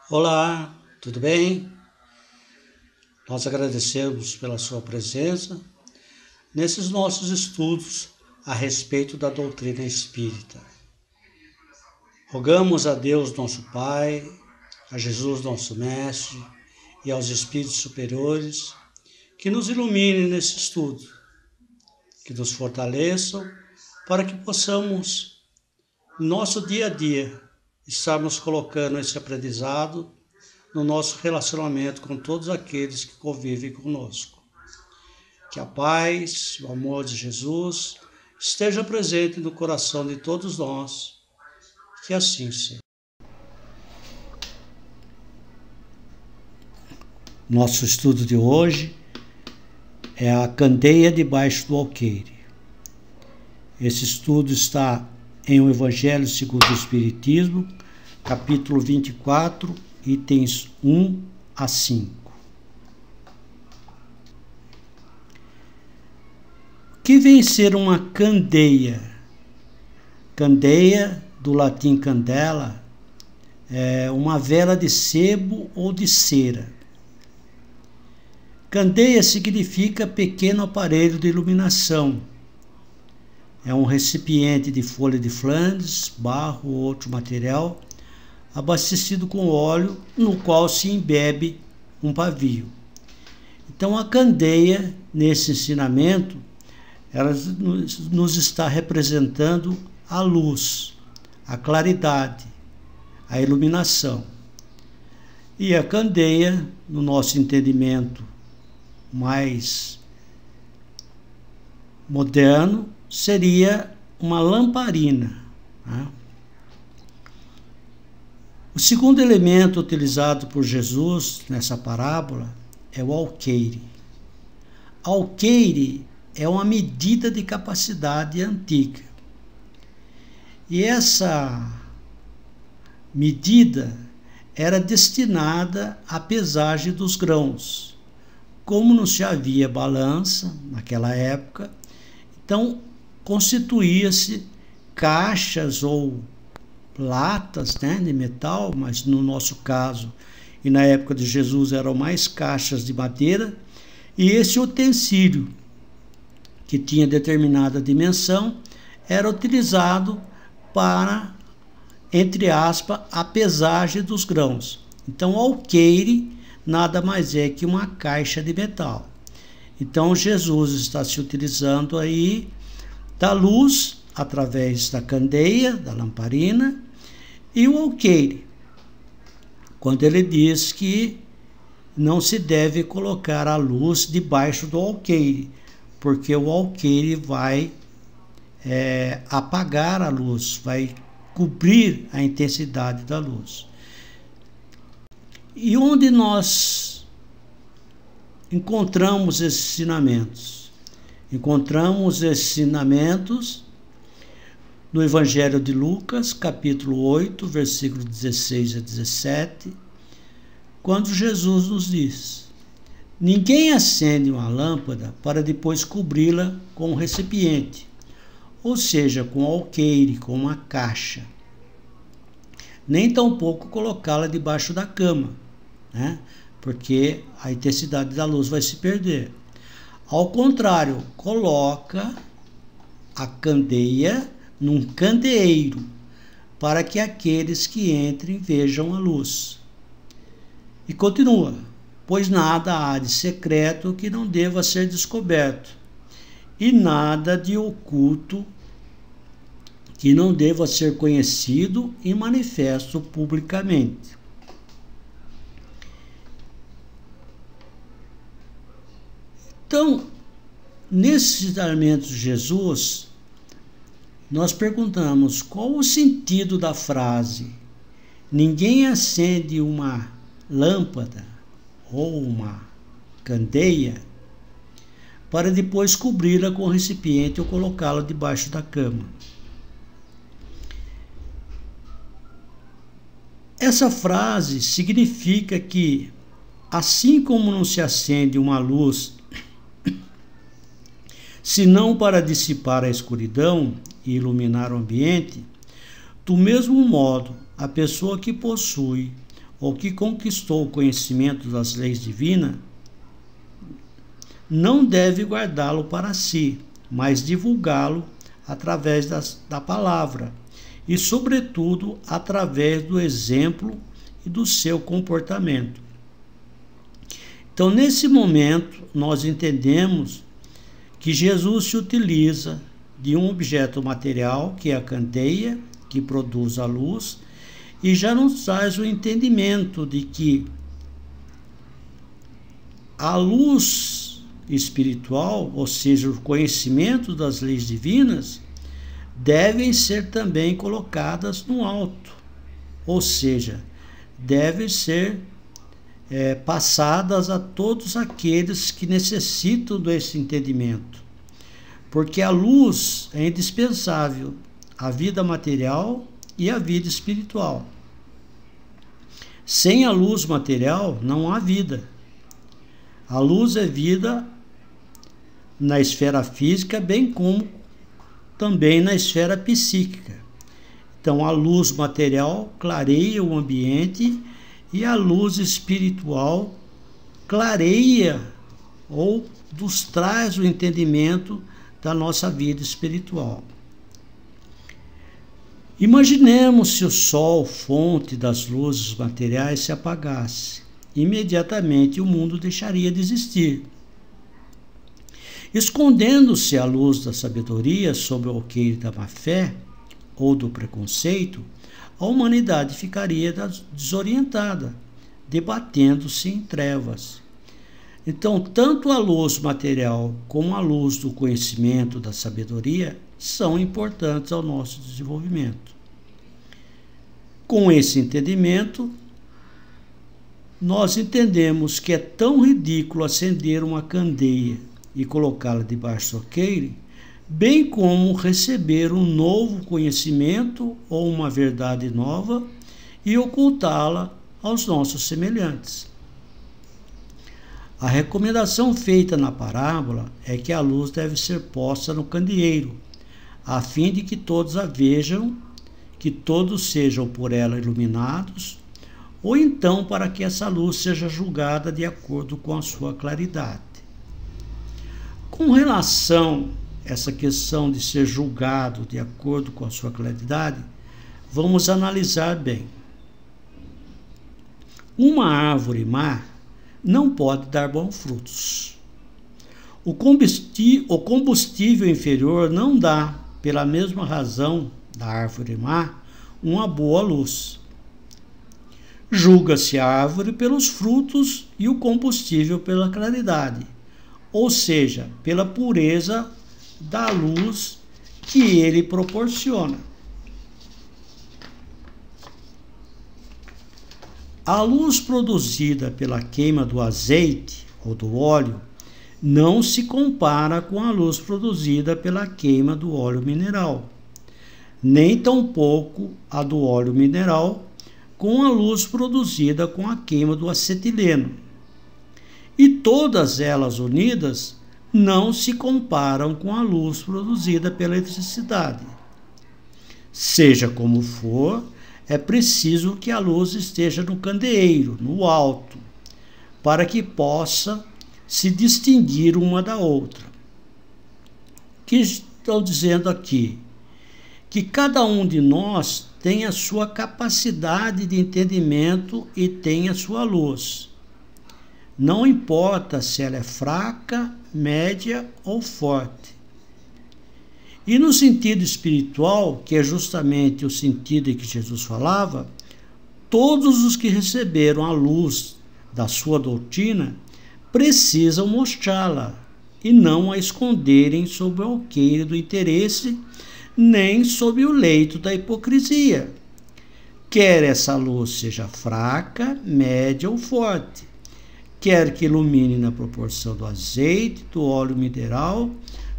Olá, tudo bem? Nós agradecemos pela sua presença nesses nossos estudos a respeito da doutrina espírita. Rogamos a Deus nosso Pai, a Jesus nosso Mestre e aos Espíritos superiores que nos iluminem nesse estudo, que nos fortaleçam para que possamos, no nosso dia a dia, estarmos colocando esse aprendizado no nosso relacionamento com todos aqueles que convivem conosco. Que a paz, o amor de Jesus esteja presente no coração de todos nós. Que assim seja. Nosso estudo de hoje é a candeia debaixo do alqueire. Esse estudo está em O Evangelho segundo o Espiritismo, capítulo 24, itens 1 a 5. O que vem ser uma candeia? Candeia, do latim candela, é uma vela de sebo ou de cera. Candeia significa pequeno aparelho de iluminação. É um recipiente de folha de Flandres, barro ou outro material, abastecido com óleo, no qual se embebe um pavio. Então, a candeia, nesse ensinamento, ela nos está representando a luz, a claridade, a iluminação. E a candeia, no nosso entendimento mais moderno, seria uma lamparina, né? O segundo elemento utilizado por Jesus nessa parábola é o alqueire. Alqueire é uma medida de capacidade antiga. E essa medida era destinada à pesagem dos grãos. Como não se havia balança naquela época, então constituía-se caixas ou latas, né, de metal, mas no nosso caso e na época de Jesus eram mais caixas de madeira, e esse utensílio, que tinha determinada dimensão, era utilizado para, entre aspas, a pesagem dos grãos. Então, o alqueire nada mais é que uma caixa de metal. Então, Jesus está se utilizando aí da luz através da candeia, da lamparina, e o alqueire, quando ele diz que não se deve colocar a luz debaixo do alqueire, porque o alqueire vai apagar a luz, vai cobrir a intensidade da luz. E onde nós encontramos esses ensinamentos? Encontramos esses ensinamentos no Evangelho de Lucas, capítulo 8, versículos 16 a 17, quando Jesus nos diz: ninguém acende uma lâmpada para depois cobri-la com um recipiente, ou seja, com alqueire, com uma caixa, nem tampouco colocá-la debaixo da cama, né? Porque a intensidade da luz vai se perder. Ao contrário, coloca a candeia num candeeiro, para que aqueles que entrem vejam a luz. E continua: pois nada há de secreto que não deva ser descoberto, e nada de oculto que não deva ser conhecido e manifesto publicamente. Então, nesses ensinamentos de Jesus, nós perguntamos qual o sentido da frase: ninguém acende uma lâmpada ou uma candeia para depois cobri-la com recipiente ou colocá-la debaixo da cama. Essa frase significa que, assim como não se acende uma luz senão para dissipar a escuridão e iluminar o ambiente, do mesmo modo, a pessoa que possui ou que conquistou o conhecimento das leis divinas, não deve guardá-lo para si, mas divulgá-lo através da palavra e, sobretudo, através do exemplo e do seu comportamento. Então, nesse momento, nós entendemos que Jesus se utiliza de um objeto material, que é a candeia, que produz a luz, e já nos traz o entendimento de que a luz espiritual, ou seja, o conhecimento das leis divinas, devem ser também colocadas no alto, ou seja, devem ser passadas a todos aqueles que necessitam desse entendimento, porque a luz é indispensável à vida material e à vida espiritual. Sem a luz material não há vida. A luz é vida na esfera física, bem como também na esfera psíquica. Então, a luz material clareia o ambiente e a luz espiritual clareia ou nos traz o entendimento da nossa vida espiritual. Imaginemos se o sol, fonte das luzes materiais, se apagasse. Imediatamente o mundo deixaria de existir. Escondendo-se a luz da sabedoria sob o alqueire da má-fé ou do preconceito, a humanidade ficaria desorientada, debatendo-se em trevas. Então, tanto a luz material como a luz do conhecimento, da sabedoria, são importantes ao nosso desenvolvimento. Com esse entendimento, nós entendemos que é tão ridículo acender uma candeia e colocá-la debaixo do alqueire, bem como receber um novo conhecimento ou uma verdade nova e ocultá-la aos nossos semelhantes. A recomendação feita na parábola é que a luz deve ser posta no candeeiro, a fim de que todos a vejam, que todos sejam por ela iluminados, ou então para que essa luz seja julgada de acordo com a sua claridade. Com relação a essa questão de ser julgado de acordo com a sua claridade, vamos analisar bem. Uma árvore má não pode dar bons frutos. O combustível inferior não dá, pela mesma razão da árvore má, uma boa luz. Julga-se a árvore pelos frutos e o combustível pela claridade, ou seja, pela pureza da luz que ele proporciona. A luz produzida pela queima do azeite ou do óleo não se compara com a luz produzida pela queima do óleo mineral, nem tampouco a do óleo mineral com a luz produzida com a queima do acetileno. E todas elas unidas não se comparam com a luz produzida pela eletricidade. Seja como for, é preciso que a luz esteja no candeeiro, no alto, para que possa se distinguir uma da outra. Que estou dizendo aqui? Que cada um de nós tem a sua capacidade de entendimento e tem a sua luz. Não importa se ela é fraca, média ou forte. E no sentido espiritual, que é justamente o sentido em que Jesus falava, todos os que receberam a luz da sua doutrina precisam mostrá-la e não a esconderem sob o alqueire do interesse, nem sob o leito da hipocrisia. Quer essa luz seja fraca, média ou forte, quer que ilumine na proporção do azeite, do óleo mineral,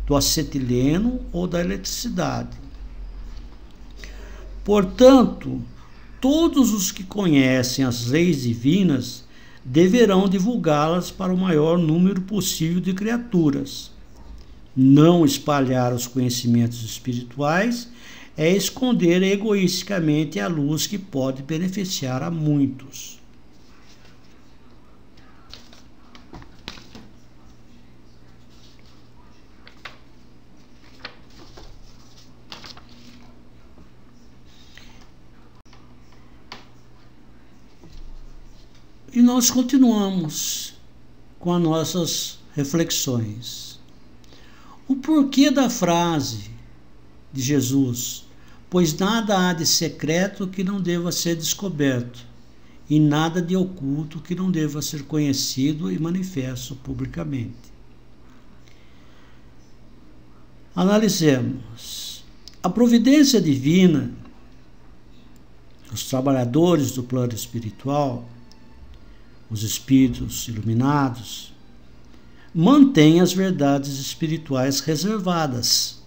do acetileno ou da eletricidade. Portanto, todos os que conhecem as leis divinas deverão divulgá-las para o maior número possível de criaturas. Não espalhar os conhecimentos espirituais é esconder egoisticamente a luz que pode beneficiar a muitos. E nós continuamos com as nossas reflexões. O porquê da frase de Jesus: pois nada há de secreto que não deva ser descoberto, e nada de oculto que não deva ser conhecido e manifesto publicamente. Analisemos. A providência divina, os trabalhadores do plano espiritual, os espíritos iluminados, mantêm as verdades espirituais reservadas,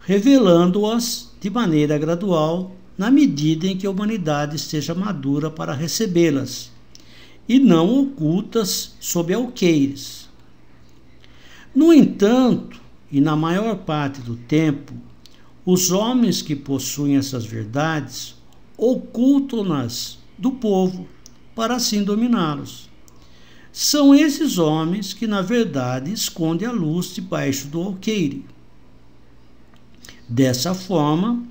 revelando-as de maneira gradual, na medida em que a humanidade esteja madura para recebê-las, e não ocultas sob alqueires. No entanto, e na maior parte do tempo, os homens que possuem essas verdades ocultam-nas do povo para assim dominá-los. São esses homens que, na verdade, escondem a luz debaixo do alqueire. Dessa forma,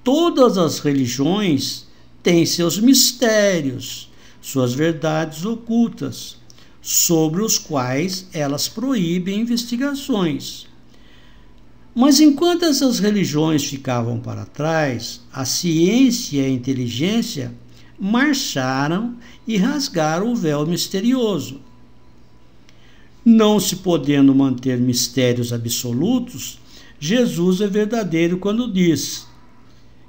todas as religiões têm seus mistérios, suas verdades ocultas, sobre os quais elas proíbem investigações. Mas enquanto essas religiões ficavam para trás, a ciência e a inteligência marcharam e rasgaram o véu misterioso. Não se podendo manter mistérios absolutos, Jesus é verdadeiro quando diz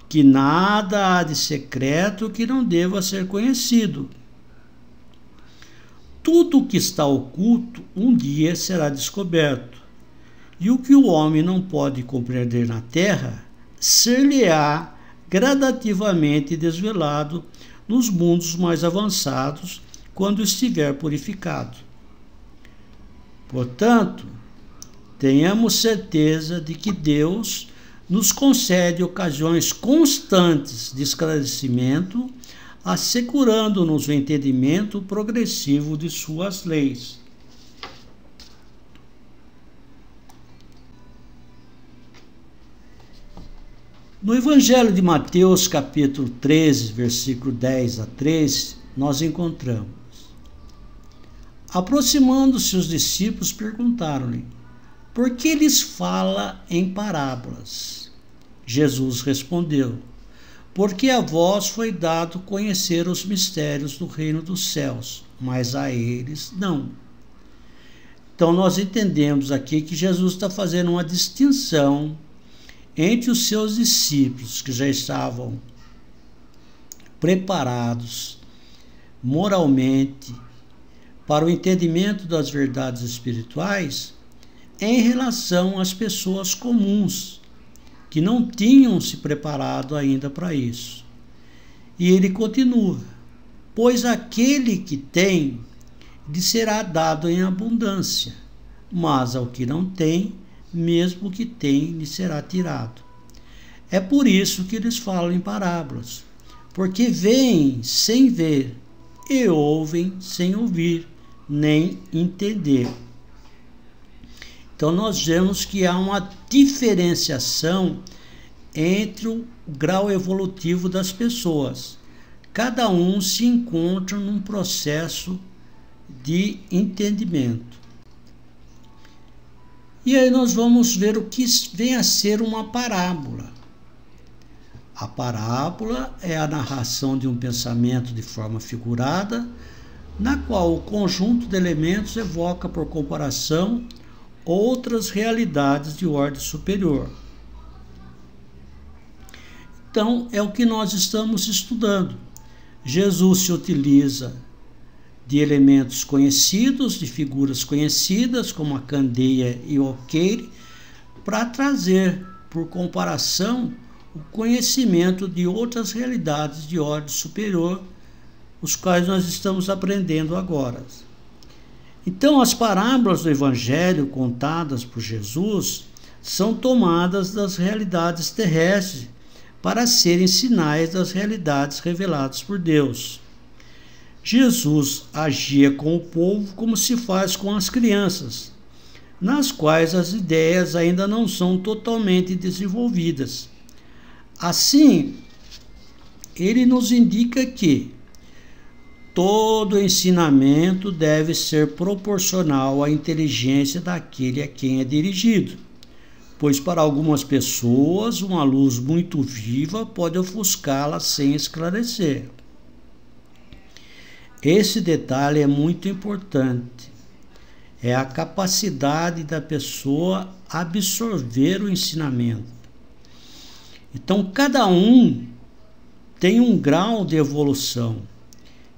que nada há de secreto que não deva ser conhecido. Tudo o que está oculto um dia será descoberto, e o que o homem não pode compreender na terra, ser-lhe-á gradativamente desvelado nos mundos mais avançados, quando estiver purificado. Portanto, tenhamos certeza de que Deus nos concede ocasiões constantes de esclarecimento, assegurando-nos o entendimento progressivo de suas leis. No Evangelho de Mateus, capítulo 13, versículo 10 a 13, nós encontramos: aproximando-se os discípulos, perguntaram-lhe: por que lhes fala em parábolas? Jesus respondeu: porque a vós foi dado conhecer os mistérios do reino dos céus, mas a eles não. Então nós entendemos aqui que Jesus está fazendo uma distinção entre os seus discípulos, que já estavam preparados moralmente para o entendimento das verdades espirituais, em relação às pessoas comuns, que não tinham se preparado ainda para isso. E ele continua: pois aquele que tem, lhe será dado em abundância, mas ao que não tem, mesmo que tem, lhe será tirado. É por isso que eles falam em parábolas, porque veem sem ver e ouvem sem ouvir, nem entender. Então nós vemos que há uma diferenciação entre o grau evolutivo das pessoas. Cada um se encontra num processo de entendimento. E aí nós vamos ver o que vem a ser uma parábola. A parábola é a narração de um pensamento de forma figurada, na qual o conjunto de elementos evoca por comparação outras realidades de ordem superior. Então, é o que nós estamos estudando. Jesus se utiliza de elementos conhecidos, de figuras conhecidas, como a candeia e o alqueire, para trazer, por comparação, o conhecimento de outras realidades de ordem superior, os quais nós estamos aprendendo agora. Então, as parábolas do Evangelho contadas por Jesus são tomadas das realidades terrestres para serem sinais das realidades reveladas por Deus. Jesus agia com o povo como se faz com as crianças, nas quais as ideias ainda não são totalmente desenvolvidas. Assim, ele nos indica que todo ensinamento deve ser proporcional à inteligência daquele a quem é dirigido, pois para algumas pessoas uma luz muito viva pode ofuscá-la sem esclarecer. Esse detalhe é muito importante. É a capacidade da pessoa absorver o ensinamento. Então, cada um tem um grau de evolução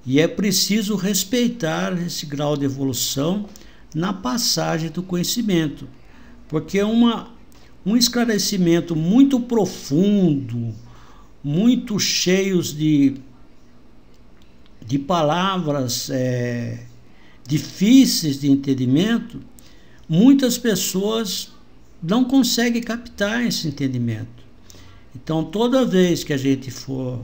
e é preciso respeitar esse grau de evolução na passagem do conhecimento, porque um esclarecimento muito profundo, muito cheios de palavras difíceis de entendimento, muitas pessoas não conseguem captar esse entendimento. Então, toda vez que a gente for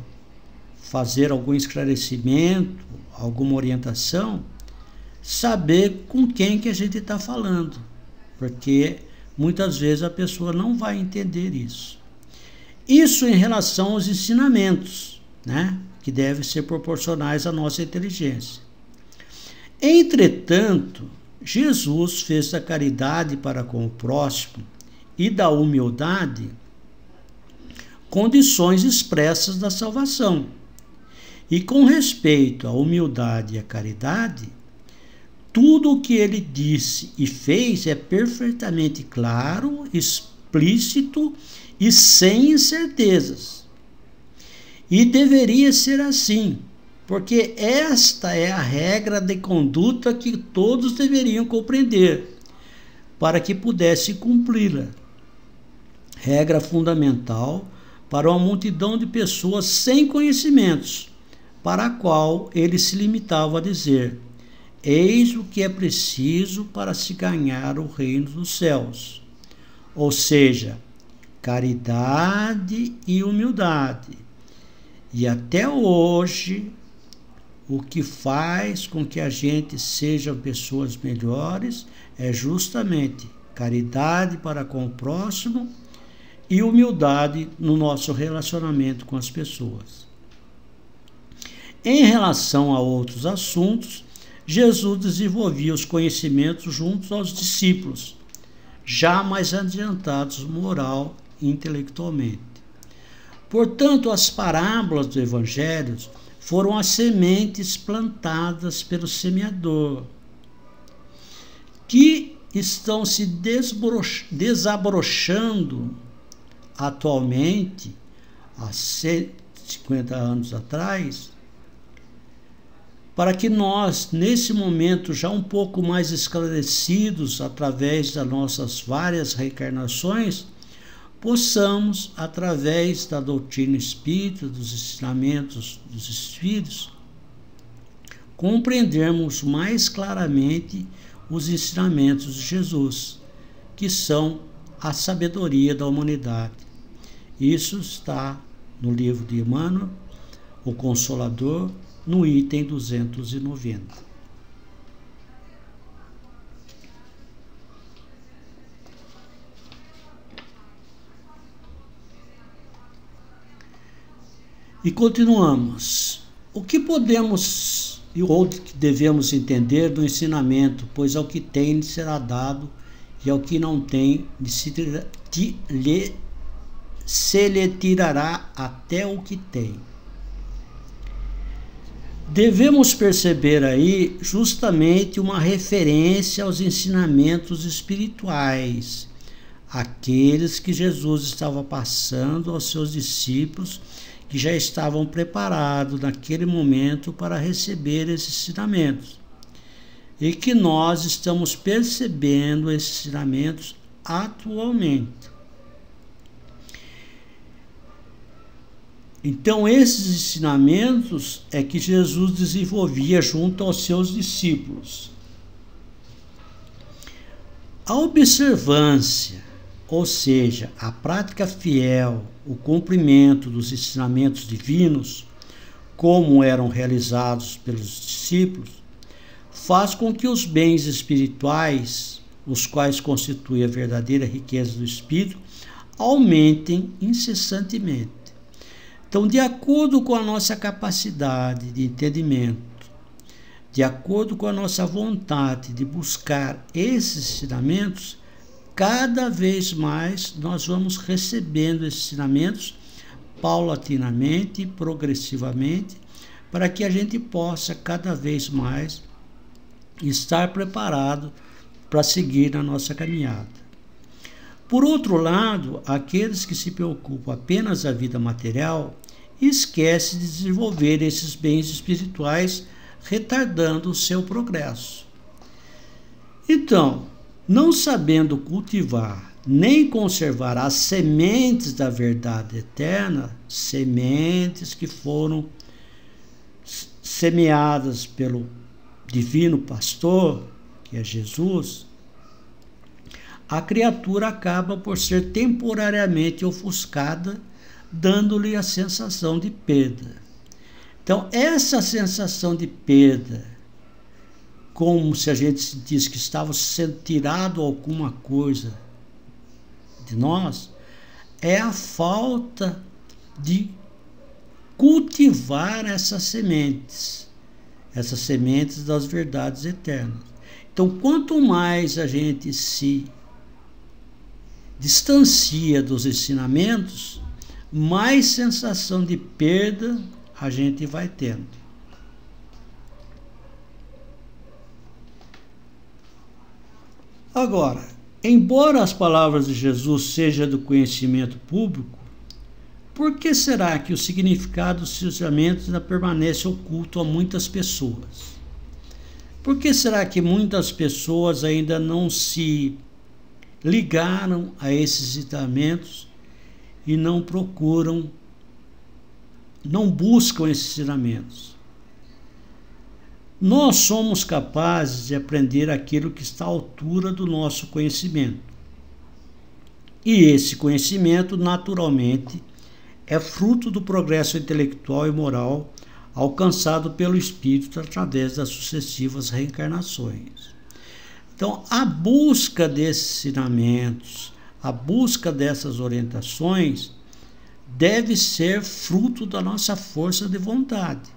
fazer algum esclarecimento, alguma orientação, saber com quem que a gente está falando, porque muitas vezes a pessoa não vai entender isso. Isso em relação aos ensinamentos, né, que devem ser proporcionais à nossa inteligência. Entretanto, Jesus fez da caridade para com o próximo e da humildade condições expressas da salvação. E com respeito à humildade e à caridade, tudo o que ele disse e fez é perfeitamente claro, explícito e sem incertezas. E deveria ser assim, porque esta é a regra de conduta que todos deveriam compreender, para que pudessem cumpri-la. Regra fundamental para uma multidão de pessoas sem conhecimentos, para a qual ele se limitava a dizer: eis o que é preciso para se ganhar o reino dos céus. Ou seja, caridade e humildade. E até hoje, o que faz com que a gente seja pessoas melhores é justamente caridade para com o próximo e humildade no nosso relacionamento com as pessoas. Em relação a outros assuntos, Jesus desenvolvia os conhecimentos junto aos discípulos, já mais adiantados moral e intelectualmente. Portanto, as parábolas do Evangelho foram as sementes plantadas pelo semeador, que estão se desabrochando atualmente, há 150 anos atrás, para que nós, nesse momento, já um pouco mais esclarecidos através das nossas várias reencarnações, possamos, através da doutrina espírita, dos ensinamentos dos espíritos, compreendermos mais claramente os ensinamentos de Jesus, que são a sabedoria da humanidade. Isso está no livro de Emmanuel, o Consolador, no item 290. E continuamos. O que podemos ou que devemos entender do ensinamento, pois ao que tem será dado e ao que não tem se lhe tirará até o que tem. Devemos perceber aí justamente uma referência aos ensinamentos espirituais, aqueles que Jesus estava passando aos seus discípulos, que já estavam preparados naquele momento para receber esses ensinamentos, e que nós estamos percebendo esses ensinamentos atualmente. Então, esses ensinamentos é que Jesus desenvolvia junto aos seus discípulos. A observância, ou seja, a prática fiel, o cumprimento dos ensinamentos divinos, como eram realizados pelos discípulos, faz com que os bens espirituais, os quais constituem a verdadeira riqueza do espírito, aumentem incessantemente. Então, de acordo com a nossa capacidade de entendimento de acordo com a nossa vontade de buscar esses ensinamentos, cada vez mais nós vamos recebendo esses ensinamentos paulatinamente, progressivamente, para que a gente possa cada vez mais estar preparado para seguir na nossa caminhada. Por outro lado, aqueles que se preocupam apenas da vida material esquecem de desenvolver esses bens espirituais, retardando o seu progresso. Então, não sabendo cultivar nem conservar as sementes da verdade eterna, sementes que foram semeadas pelo divino pastor, que é Jesus, a criatura acaba por ser temporariamente ofuscada, dando-lhe a sensação de perda. Então, essa sensação de perda, como se a gente sentisse que estava sendo tirado alguma coisa de nós, é a falta de cultivar essas sementes das verdades eternas. Então, quanto mais a gente se distancia dos ensinamentos, mais sensação de perda a gente vai tendo. Agora, embora as palavras de Jesus sejam do conhecimento público, por que será que o significado dos ensinamentos ainda permanece oculto a muitas pessoas? Por que será que muitas pessoas ainda não se ligaram a esses ensinamentos e não procuram, não buscam esses ensinamentos? Nós somos capazes de aprender aquilo que está à altura do nosso conhecimento. E esse conhecimento, naturalmente, é fruto do progresso intelectual e moral alcançado pelo Espírito através das sucessivas reencarnações. Então, a busca desses ensinamentos, a busca dessas orientações, deve ser fruto da nossa força de vontade.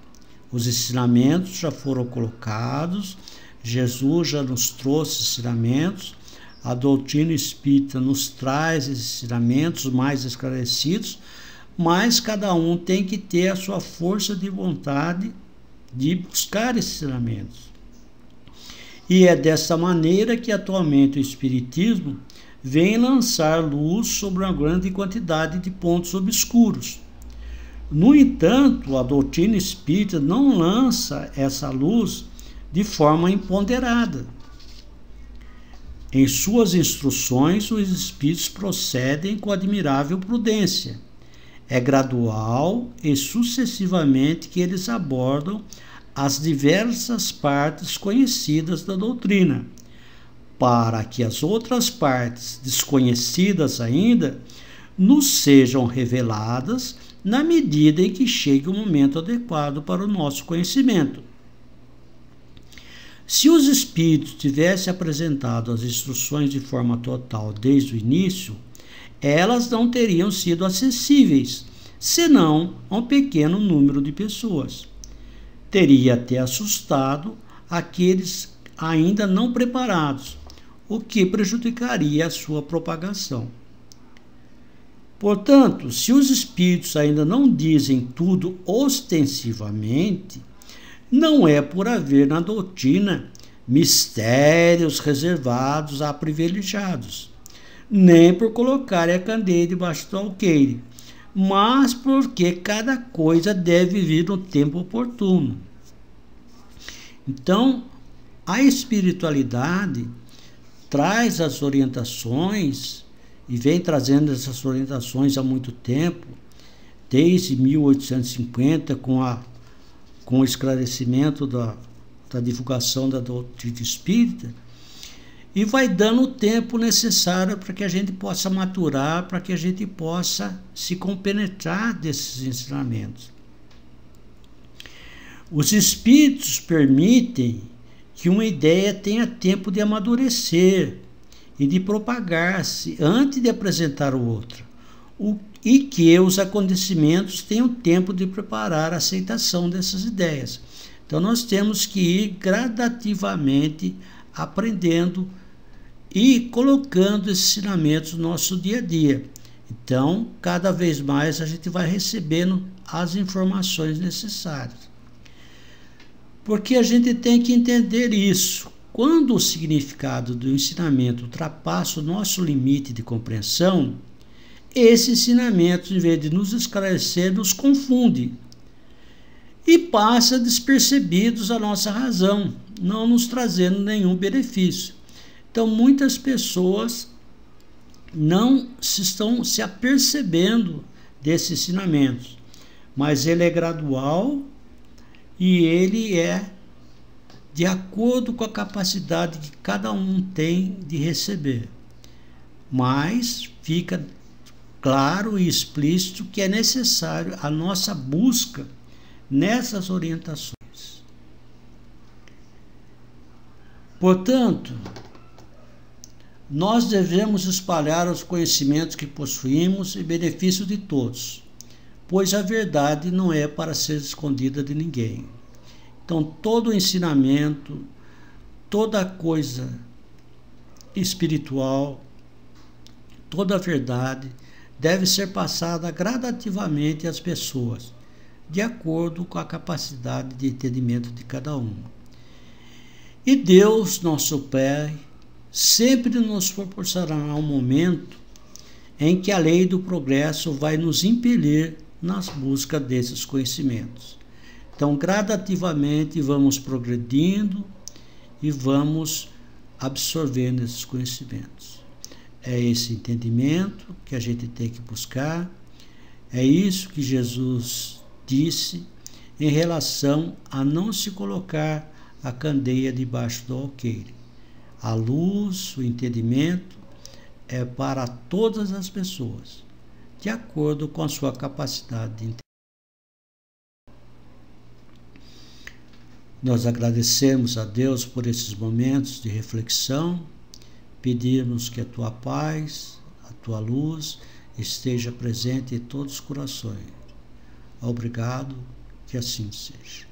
Os ensinamentos já foram colocados, Jesus já nos trouxe ensinamentos, a doutrina espírita nos traz ensinamentos mais esclarecidos, mas cada um tem que ter a sua força de vontade de buscar esses ensinamentos. E é dessa maneira que atualmente o Espiritismo vem lançar luz sobre uma grande quantidade de pontos obscuros. No entanto, a doutrina espírita não lança essa luz de forma imponderada. Em suas instruções, os espíritos procedem com admirável prudência. É gradual e sucessivamente que eles abordam as diversas partes conhecidas da doutrina, para que as outras partes desconhecidas ainda nos sejam reveladas na medida em que chegue o momento adequado para o nosso conhecimento. Se os espíritos tivessem apresentado as instruções de forma total desde o início, elas não teriam sido acessíveis, senão a um pequeno número de pessoas. Teria até assustado aqueles ainda não preparados, o que prejudicaria a sua propagação. Portanto, se os espíritos ainda não dizem tudo ostensivamente, não é por haver na doutrina mistérios reservados a privilegiados, nem por colocarem a candeia debaixo do alqueire, mas porque cada coisa deve vir no tempo oportuno. Então, a espiritualidade traz as orientações e vem trazendo essas orientações há muito tempo, desde 1850, com o esclarecimento da divulgação da doutrina espírita, e vai dando o tempo necessário para que a gente possa maturar, para que a gente possa se compenetrar desses ensinamentos. Os espíritos permitem que uma ideia tenha tempo de amadurecer e de propagar-se antes de apresentar o outro, e que os acontecimentos tenham tempo de preparar a aceitação dessas ideias. Então nós temos que ir gradativamente aprendendo e colocando esses ensinamentos no nosso dia a dia. Então, cada vez mais a gente vai recebendo as informações necessárias. Porque a gente tem que entender isso. Quando o significado do ensinamento ultrapassa o nosso limite de compreensão, esse ensinamento, em vez de nos esclarecer, nos confunde e passa despercebidos a nossa razão, não nos trazendo nenhum benefício. Então, muitas pessoas não estão se apercebendo desses ensinamentos, mas ele é gradual e ele é de acordo com a capacidade que cada um tem de receber. Mas fica claro e explícito que é necessário a nossa busca nessas orientações. Portanto, nós devemos espalhar os conhecimentos que possuímos em benefício de todos, pois a verdade não é para ser escondida de ninguém. Então, todo o ensinamento, toda coisa espiritual, toda a verdade deve ser passada gradativamente às pessoas, de acordo com a capacidade de entendimento de cada um. E Deus, nosso Pai, sempre nos proporcionará um momento em que a lei do progresso vai nos impelir nas buscas desses conhecimentos. Então, gradativamente, vamos progredindo e vamos absorvendo esses conhecimentos. É esse entendimento que a gente tem que buscar. É isso que Jesus disse em relação a não se colocar a candeia debaixo do alqueire. A luz, o entendimento é para todas as pessoas, de acordo com a sua capacidade de entender. Nós agradecemos a Deus por esses momentos de reflexão, pedimos que a tua paz, a tua luz esteja presente em todos os corações. Obrigado, que assim seja.